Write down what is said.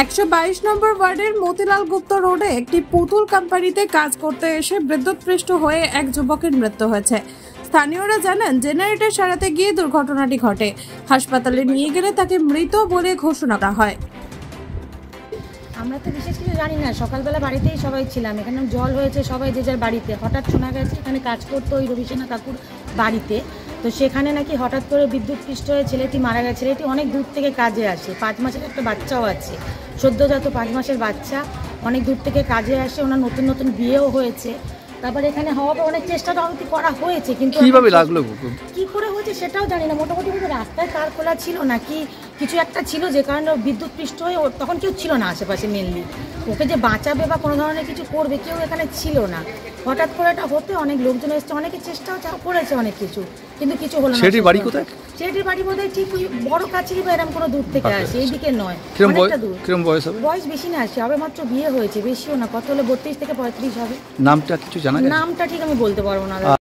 122 নম্বর ওয়ার্ডের মতিলাল গুপ্ত রোডে একটি পুতুল কোম্পানিতে কাজ করতে এসে বিদ্যুৎস্পৃষ্ট হয়ে এক যুবকের মৃত্যু হয়েছে। স্থানীয়রা জানান, জেনারেটর সারাতে গিয়ে দুর্ঘটনাটি ঘটে। হাসপাতালে নিয়ে গেলে তাকে মৃত বলে ঘোষণা করা হয়। আমরা তো বিশেষ কিছু জানি না, সকালবেলা বাড়িতেই সবাই ছিলাম, এখানে জল হয়েছে, সবাই যে যার বাড়িতে। হঠাৎ শোনা গেছে এখানে কাজ করতো ওই রবিসেনা কাকুর বাড়িতে, তো সেখানে নাকি হঠাৎ করে বিদ্যুৎস্পৃষ্ট হয়ে ছেলেটি মারা গেছে। ছেলেটি অনেক দূর থেকে কাজে আসে, 5 মাসের একটা বাচ্চাও আছে, সদ্যজাত 5 মাসের বাচ্চা, অনেক দূর থেকে কাজে আসে। ওনার নতুন নতুন বিয়েও হয়েছে। তারপর এখানে হওয়ার অনেক চেষ্টাটা অবধি করা হয়েছে, কিন্তু কিভাবে লাগলো, কি করে হয়েছে সেটাও জানি না। মোটামুটি রাস্তায় তার খোলা ছিল নাকি কিছু একটা ছিল, যে কারণে বিদ্যুৎস্পৃষ্ট হয়ে তখন কেউ ছিল না আশেপাশে। মেনলি ওকে যে বাঁচাবে বা কোনো ধরনের কিছু করবে কেউ এখানে ছিল না। হঠাৎ করে এটা হতে অনেক লোকজন এসছে, অনেকে চেষ্টাও করেছে অনেক কিছু, কিন্তু কিছু হলো না। সেটির বাড়ি কোথায়? সেটির বাড়ি বোধহয় ঠিক বড় কাছেই বা এরকম কোনো দূর থেকে আসে, এইদিকে নয়, অনেকটা দূর। কিরকম বয়স হবে? বয়স বেশি না, আসে হবে মাত্র বিয়ে হয়েছে, বেশিও না, কত হলে 32 থেকে 35 হবে। নামটা কিছু জানা গেছে? নামটা ঠিক আমি বলতে পারবো না।